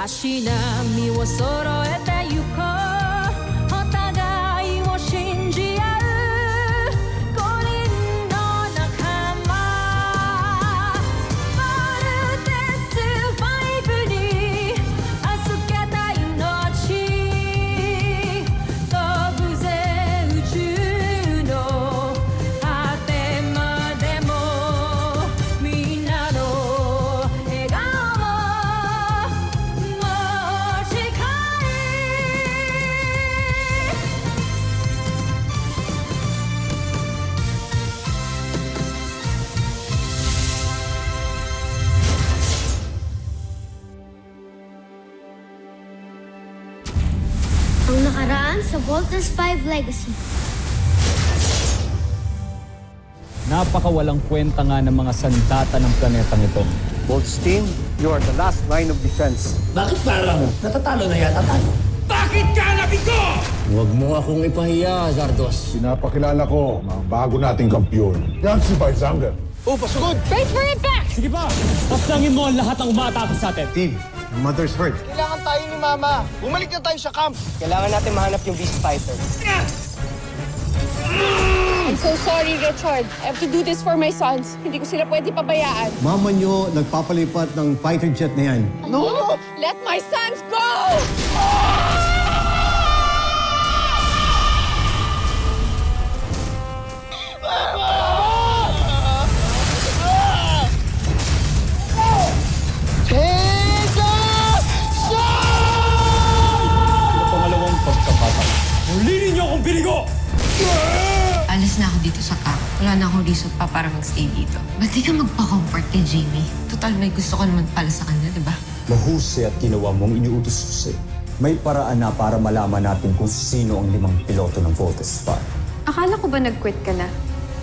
足並みを揃えてゆこうお互いを信じ合う5人の仲間まるでスファイブに預けた命飛ぶぜ宇宙の果てまでもみんなの笑顔も持ち帰Ang nakaraan sa Voltes 5 Legacy. Napakawalang kwenta nga ng mga sandata ng planetang ito. Bolt's team, you are the last line of defense. Bakit parang natatalo na yata tayo? Bakit ka nabigo? Huwag mo akong ipahiya, Zardos. Pinapakilala ko mga bago nating kampiyon. Yan si Baizanger. Wait for it back! Sige pa! Pasangin mo ang lahat ng umaatake sa atin. Team, your mother's hurt. Kailangan tayo ni Mama. Bumalik na tayo sa camp. Kailangan natin mahanap yung Beast Fighter. I'm so sorry, Richard. I have to do this for my sons. Hindi ko sila pwede pabayaan. Mama nyo nagpapalipat ng fighter jet na yan. No! Let my sons go! Pangalawang pagkakataon. Muli ninyo akong binigo! Alis na ako dito sa camp. Wala na akong reason pa para magstay dito. Ba't di ka magpa-comfort kay Jamie? Total, may gusto ko naman pala sa kanya, di ba? Mahusay at ginawa mong iniutos ko sa'yo. May paraan na para malaman natin kung sino ang 5 piloto ng Voltes 5. Akala ko ba nag-quit ka na?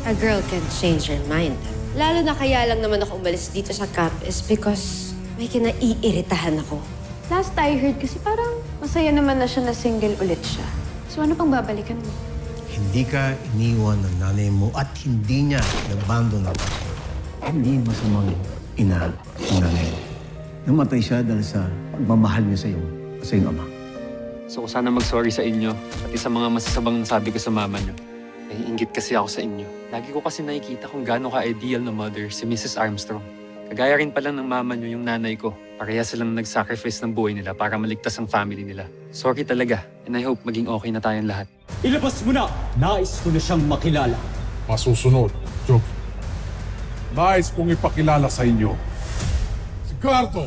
A girl can change her mind. Lalo na kaya lang naman ako umalis dito sa camp is because may kinaiiritahan ako. Last I heard kasi parang masaya naman na siya na single ulit siya. So ano pang babalikan mo? Hindi ka iniwan ng nanay mo at hindi niya nabando ng tatay. Hindi masamang ina ng nanay mo. Namatay siya dahil sa pagmamahal niya sa iyong ama. So sana mag-sorry sa inyo, pati sa mga masasabang nasabi ko sa mama niyo. Naiinggit kasi ako sa inyo. Lagi ko kasi nakikita kung gaano ka-ideal na mother si Mrs. Armstrong. Kagaya rin pala ng mama niyo yung nanay ko. Pareha silang nag-sacrifice ng buhay nila para maligtas ang family nila. Sorry talaga, and I hope maging okay na tayong lahat. Ilabas mo na! Nais ko na siyang makilala. Masusunod, Job. Nais kong ipakilala sa inyo si Gardo,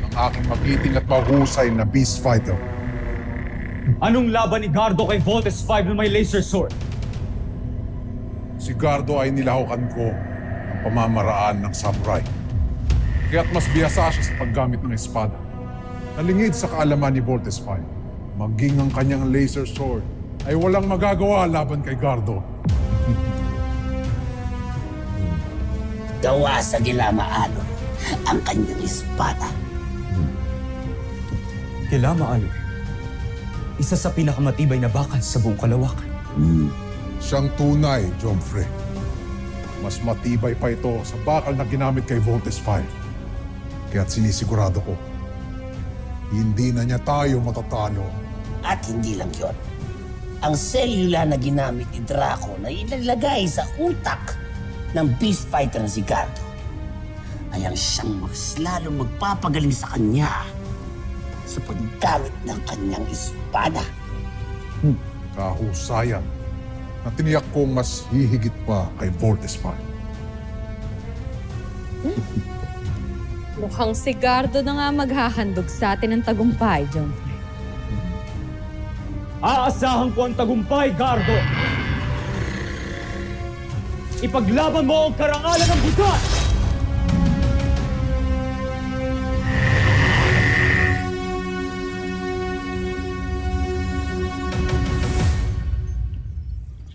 ang aking magiting at mahusay na Beast Fighter. Anong laban ni Gardo kay Voltes 5 na may laser sword? Si Gardo ay nilahukan ko ng pamamaraan ng samurai. Kaya't mas biyasa siya sa paggamit ng espada. Nalingid sa kaalaman ni Voltes 5. Maging ang kanyang laser sword ay walang magagawa laban kay Gardo. Gawa sa Gilamaano ang kanyang espada. Kilamaano, isa sa pinakamatibay na bakal sa buong kalawakan. Siyang tunay, Jomfre. Mas matibay pa ito sa bakal na ginamit kay Voltes 5. Kaya't sinisigurado ko, hindi na niya tayo matatalo. At hindi lang yon. Ang selula na ginamit ni Draco na ilalagay sa utak ng Beast Fighter na si Gardo ay ang siyang mas lalong magpapagaling sa kanya sa paggamit ng kanyang espada. Kahusayan na tiniyak kong mas hihigit pa kay Voltes 5. Mukhang si Gardo na nga maghahandog sa atin ng tagumpay, John. Aasahan ko ang tagumpay, Gardo! Ipaglaban mo ang karangalan ng buwan!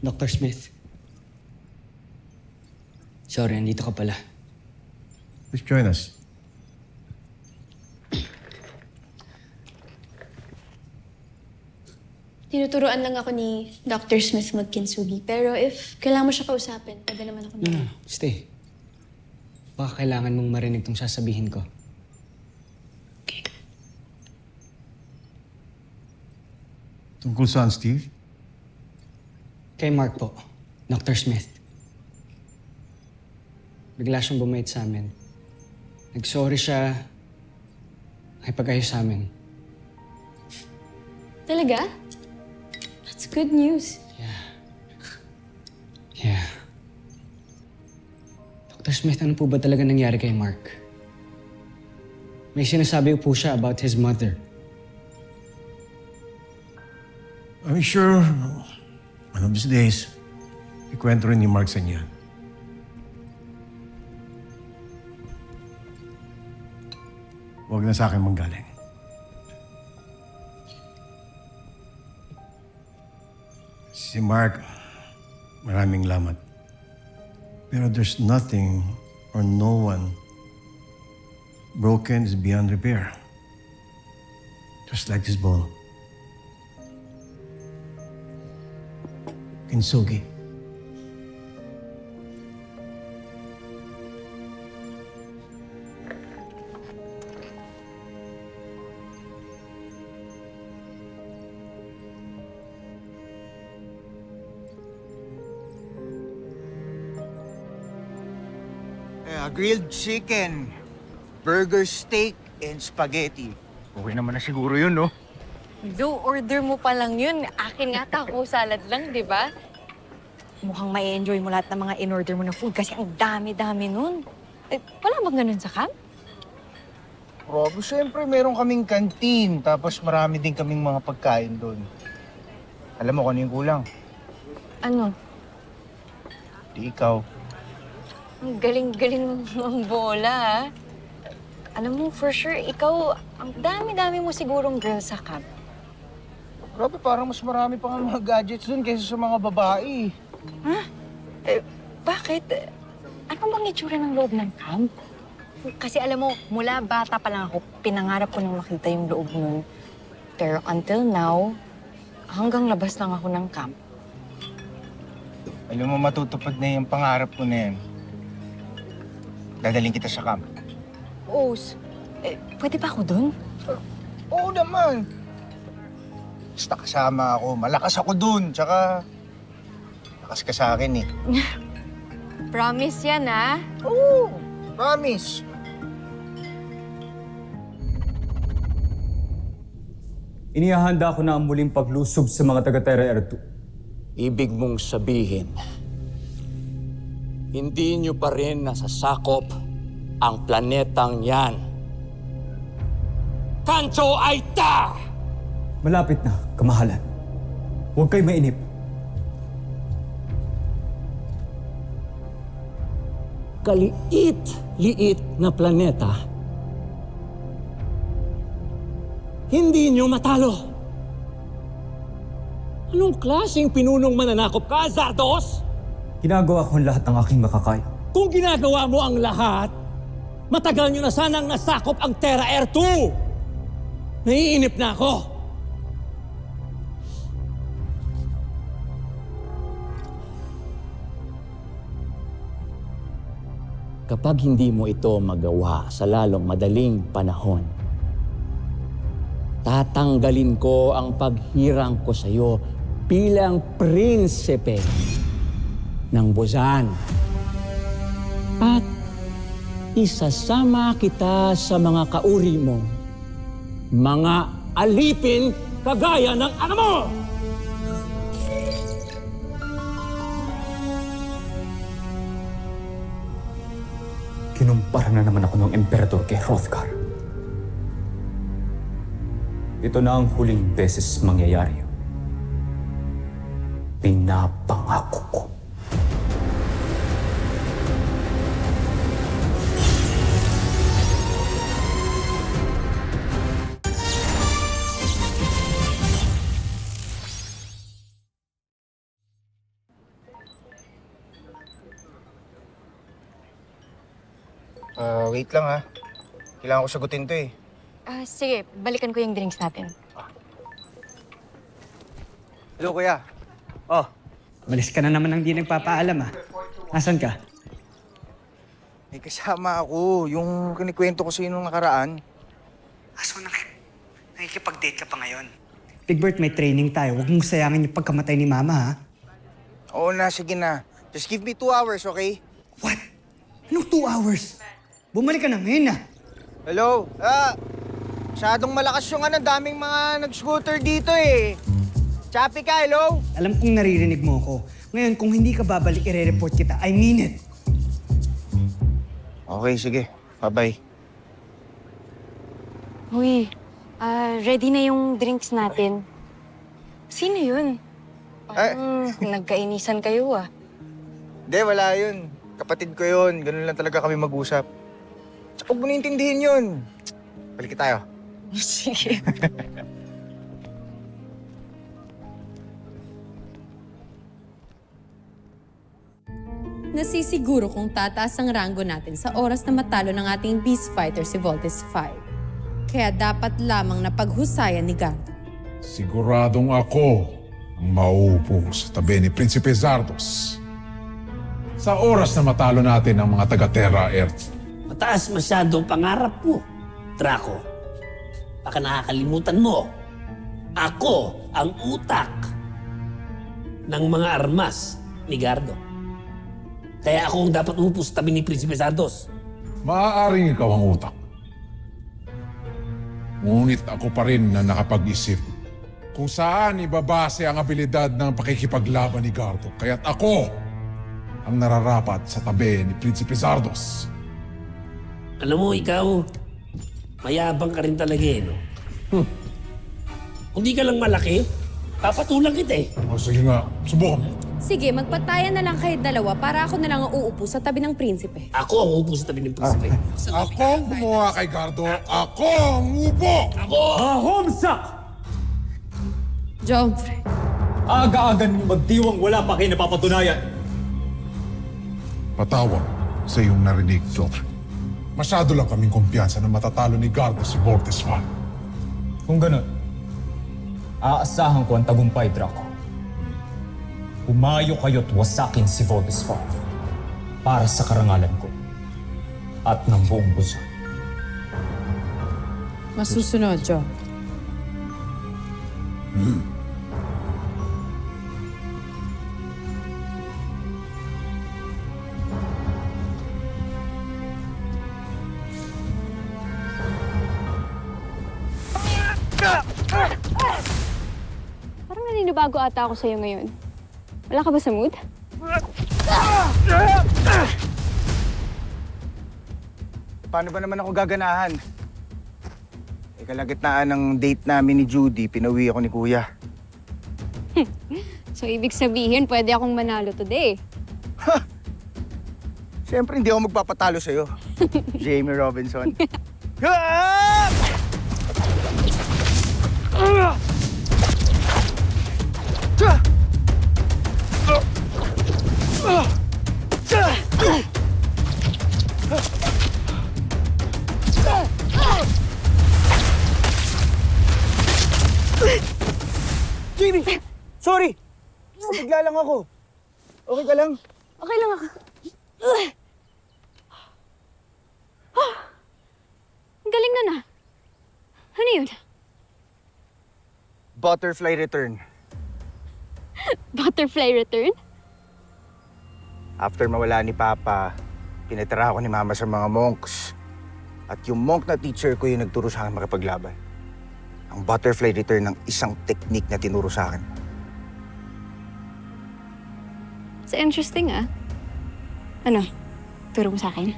Dr. Smith. Sorry, andito ka pala. Please join us. Tinuturuan lang ako ni Dr. Smith magkinsugi. Pero if kailangan mo siya kausapin, pwede naman ako na. Stay. Baka kailangan mong marinig tong sasabihin ko. Tungkol saan, Steve? Kay Mark po, Dr. Smith. Bigla siyang bumait sa amin. Nag-sorry siya, nakipag-ayos sa amin. Talaga? That's good news. Yeah. Dr. Smith, ano po ba talaga nangyari kay Mark? May sinasabi po siya about his mother. I'm sure one of these days, ikwento rin ni Mark sa niya. Huwag na sa akin manggaling. Si Mark, maraming lamat. Pero there's nothing or no one broken is beyond repair. Just like this ball. Kinsugi. Grilled chicken, burger steak, and spaghetti. Okay naman na siguro yun, no? Do, order mo pa lang yun. Akin nga taco salad lang, di ba? Mukhang ma-enjoy mo lahat ng mga in-order mo na food kasi ang dami-dami nun. Eh, wala bang ganun sa camp? Rob, siyempre meron kaming kantin, tapos marami din kaming mga pagkain doon. Alam mo kung ano yung kulang? Ano? Di ikaw. Ang galing-galing ng bola, ha? Alam mo, for sure, ikaw, ang dami-dami mo sigurong girl sa camp. Grabe, parang mas marami pa nga mga gadgets doon kaysa sa mga babae. Ha? Eh, bakit? Ano bang itsura ng loob ng camp? Kasi alam mo, mula bata pa lang ako, pinangarap ko nang makita yung loob nun. Pero until now, hanggang labas lang ako ng camp. Alam mo, matutupad na yung pangarap ko na yan. Dadaling kita sa camp. Os, pwede ba ako dun? Oo naman. Basta kasama ako. Malakas ako dun. Tsaka, lakas ka sa akin eh. Promise yan, ha? Oo, promise. Inihahanda ko na ang muling paglusob sa mga taga-Terra Air 2. Ibig mong sabihin, hindi nyo pa rin nasasakop ang planetang yan. Kanto Aita! Malapit na, kamahalan. Huwag kayo mainip. Kaliit-liit na planeta. Hindi nyo matalo. Anong klaseng pinunong mananakop ka, Zardos? Ginagawa ko ang lahat ng aking makakaya. Kung ginagawa mo ang lahat, matagal nyo na sanang nasakop ang Terra Air 2. Naiinip na ako. Kapag hindi mo ito magawa sa lalong madaling panahon, tatanggalin ko ang paghirang ko sa iyo bilang prinsipe ng Buzan. At isasama kita sa mga kauri mo, mga alipin kagaya ng ano mo! Kinumpara na naman ako ng emperador kay Hrothgar. Ito na ang huling beses mangyayari. Pinapangako ko. Wait lang ha. Kailangan ko sagutin to eh. Sige, balikan ko yung drinks natin. Hello, kuya. Malis ka na naman ng di nagpapaalam, ha? Nasaan ka? May kasama ako. Yung kinikwento ko sa'yo nung nakaraan. So, nakikipag-date ka pa ngayon? Big Bert, may training tayo. Huwag mong sayangin yung pagkamatay ni Mama, ha? Oo na, sige na. Just give me 2 hours, okay? What? Anong 2 hours? Bumalik ka na ngayon, ha? Hello? Masyadong malakas yung daming mga nag-scooter dito eh. Chappy ka, hello? Alam kong naririnig mo ako. Ngayon, kung hindi ka babalik, ire-report kita. I mean it. Okay, sige. Bye-bye. Uy, ready na yung drinks natin. Sino yun? Parang nagkainisan kayo ah. Hindi, wala yun. Kapatid ko yun. Ganun lang talaga kami mag-usap. Tsaka huwag mo naintindihin yun. Balik tayo. Sige. Nasisiguro kung tataas ang ranggo natin sa oras na matalo ng ating beast fighter si Voltes 5. Kaya dapat lamang na paghusayan ni Gardo. Siguradong ako ang mauupo sa tabi ni Prinsipe Zardos. Sa oras na matalo natin ang mga taga-Terra Earth. Mataas masyado ang pangarap mo, Draco. Baka nakakalimutan mo. Ako ang utak ng mga armas ni Gardo. Kaya ako ang dapat umupo sa tabi ni Prinsipe Zardos. Maaaring ikaw ang utak. Ngunit ako pa rin na nakapag-isip kung saan ibabase ang abilidad ng pakikipaglaban ni Gardo. Kaya't ako ang nararapat sa tabi ni Prinsipe Zardos. Alam mo, ikaw, mayabang ka rin talaga eh, no? Kung di ka lang malaki, papatulang kita eh. O sige nga, subukan mo. Sige, magpatayan na lang kayo dalawa para ako na lang ang uupo sa tabi ng prinsipe. Ako ang uupo sa tabi ng prinsipe. Ako ang gumawa kay Gardo. Ako ang upo! Ako! Homsak! Jomfrey. Aga-aga niyo magdiwang wala pa kayo napapatunayan. Patawag sa iyong narinig, Joffrey. Masyado lang kaming kumpiyansa na matatalo ni Gardo si Voltes 5. Kung ganun, aasahan ko ang tagumpay, Draco. Umayo kayo't wasakin si Voltes 5 para sa karangalan ko at ng buong busa. Masusunod, Jo. Parang naninibago ata ako sa'yo ngayon. Wala ka ba sa mood? Paano ba naman ako gaganahan? Kalagitnaan ng date namin ni Judy, pinauwi ako ni Kuya. So, ibig sabihin, pwede akong manalo today. Siyempre, hindi ako magpapatalo sa'yo. Jamie Robinson. Jamie! Sorry! Bigla lang ako. Okay ka lang? Okay lang ako. Ang galing na na. Ano yun? Butterfly return. Butterfly return? After mawala ni Papa, pinatira ako ni Mama sa mga monks. At yung monk na teacher ko yung nagturo sa akin makipaglaban. Ang butterfly return ng isang technique na tinuro sa akin. It's interesting, ah. Ano? Turo mo sa akin?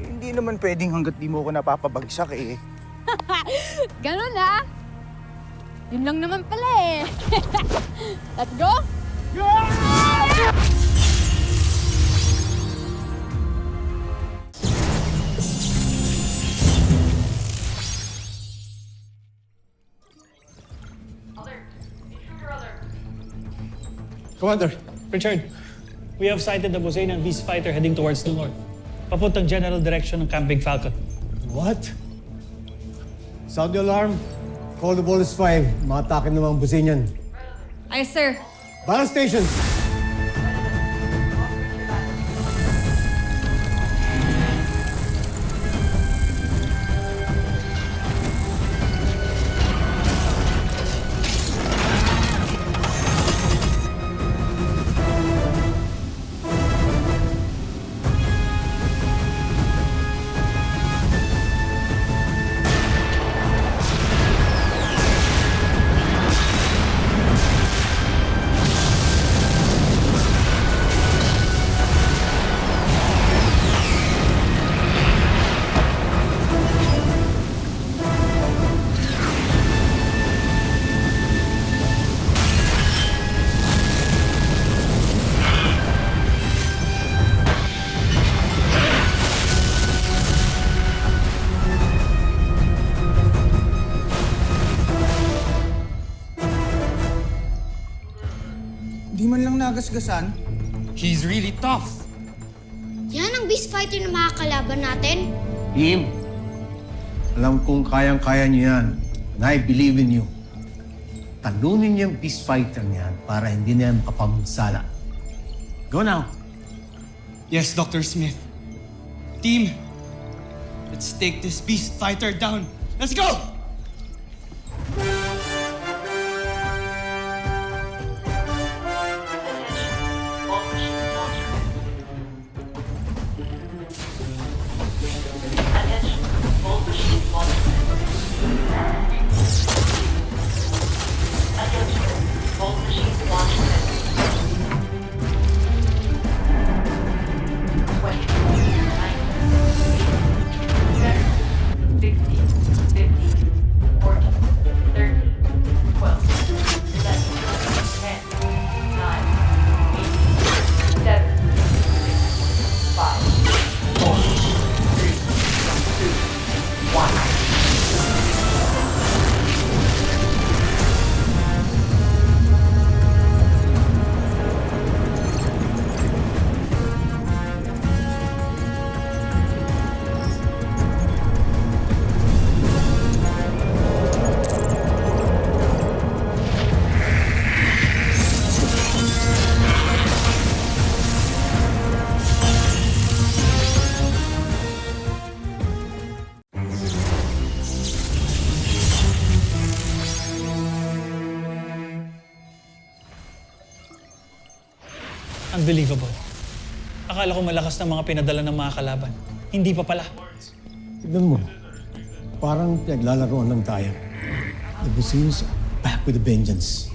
Hindi naman pwedeng hanggat di mo ako napapabagsak eh. Ganun, ah. Yun lang naman pala eh. Let's go! Commander, Richard, we have sighted the Bosanian beast fighter heading towards the north. Papuntang general direction ng Camping Falcon. What? Sound the alarm. Call the Voltes 5. Makatake ng mga Bosanian. Ay, sir. Battle station! kinagasgasan. He's really tough. Yan ang beast fighter na makakalaban natin. Team, alam kong kayang-kaya niyo yan. And I believe in you. Talunin niyo yung beast fighter niyan para hindi na yan makapamsala. Go now. Yes, Dr. Smith. Team, let's take this beast fighter down. Let's go! Unbelievable. Akala ko malakas ng mga pinadala ng mga kalaban. Hindi pa pala. Tignan mo, parang naglalaroan lang tayo. The Busenos are back with a vengeance.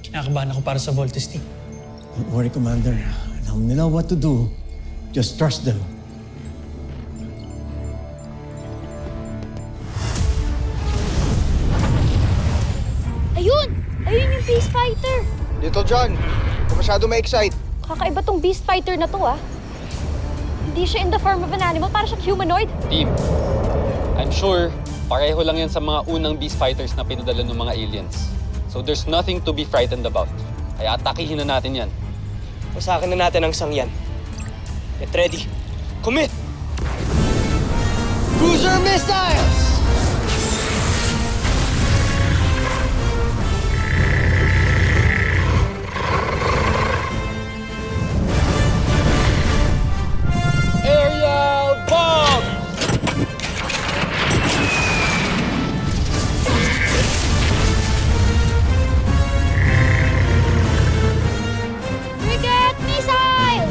Kinakabahan ako para sa Voltes team. Don't worry, Commander. Alam nila what to do. Just trust them. Ayun! Ayun yung beast fighter! Little John, kung masyado ma-excite. Kakaiba tong beast fighter na to, ah. Hindi siya in the form of an animal, para siyang humanoid. Team, I'm sure pareho lang yan sa mga unang beast fighters na pinadala ng mga aliens. So there's nothing to be frightened about. Kaya atakihin na natin yan. Pasakin na natin ang sangyan. Get ready. Commit! Cruiser missiles! Aerial bomb! Frigate missile!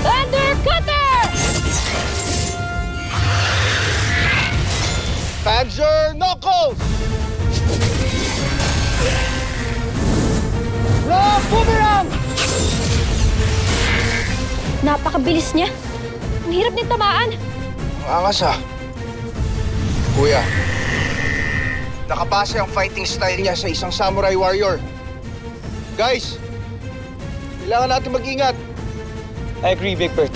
Thunder cutter! Panzer knuckles! Rock boomerang! Napakabilis niya. Ang hirap din tamaan. Ang angas ah. Kuya, nakabase ang fighting style niya sa isang samurai warrior. Guys, kailangan natin mag-ingat. I agree, Big Bert.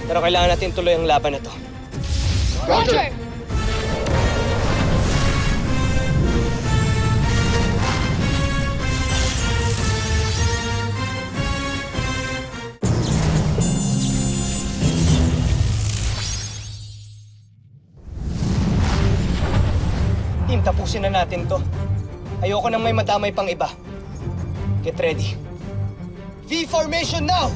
Pero kailangan natin tuloy ang laban na to. Roger! Team, tapusin na natin to. Ayoko nang may madamay pang iba. Get ready. V formation now!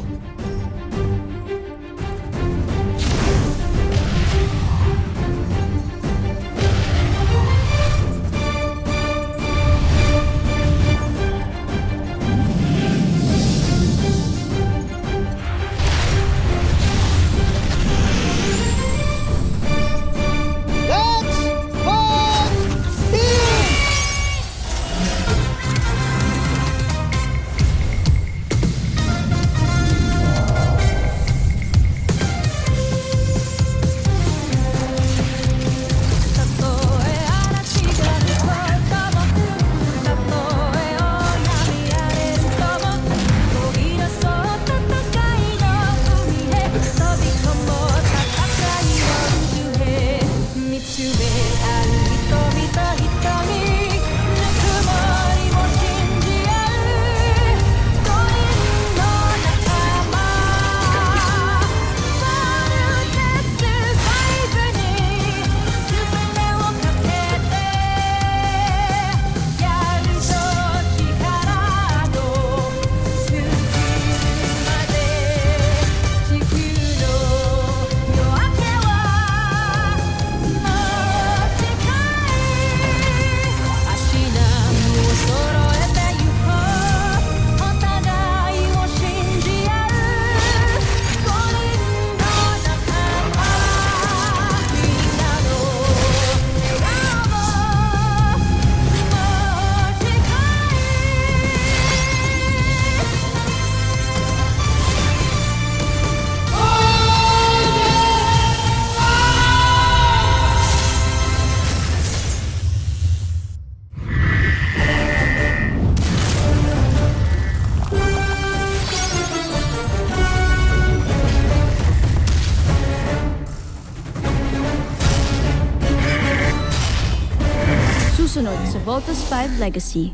Voltus 5 Legacy.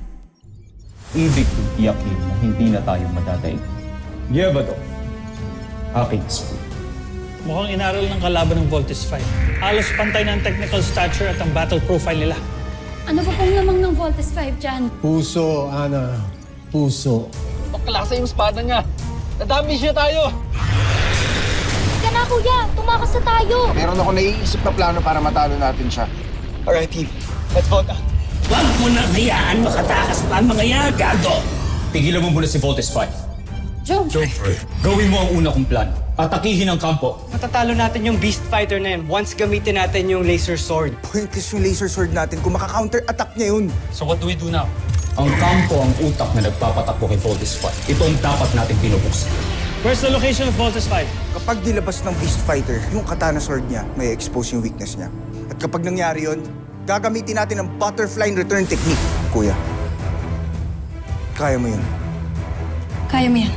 Ibig kong tiyakin na hindi na tayo madadaig. Yevado, aking spoon. Mukhang inaral ng kalaban ng Voltus 5. Halos pantay na ang technical stature at ang battle profile nila. Ano pa pong lamang ng Voltus 5 dyan? Puso, Ana. Puso. Paklasa yung espada niya. Nadami siya tayo. Ka na, kuya! Tumakas na tayo! Meron ako naiisip na plano para matalo natin siya. Alright, team. Let's vote out. Huwag mo na hayaan makatakas pa ang mga yan, Gardo! Tigilan mo muna si Voltes 5. Joe! Gawin mo ang una kong plano. Atakihin ang kampo. Matatalo natin yung Beast Fighter na yun once gamitin natin yung laser sword. Pointless yung laser sword natin kung maka-counter-attack niya yun. So what do we do now? Ang kampo ang utak na nagpapatakbo kay Voltes 5. Ito ang dapat nating pinubuksan. Where's the location of Voltus 5? Kapag nilabas ng Beast Fighter, yung katana sword niya, may expose yung weakness niya. At kapag nangyari yun, gagamitin natin ang butterfly return technique. Kuya, kaya mo yun. Kaya mo yan.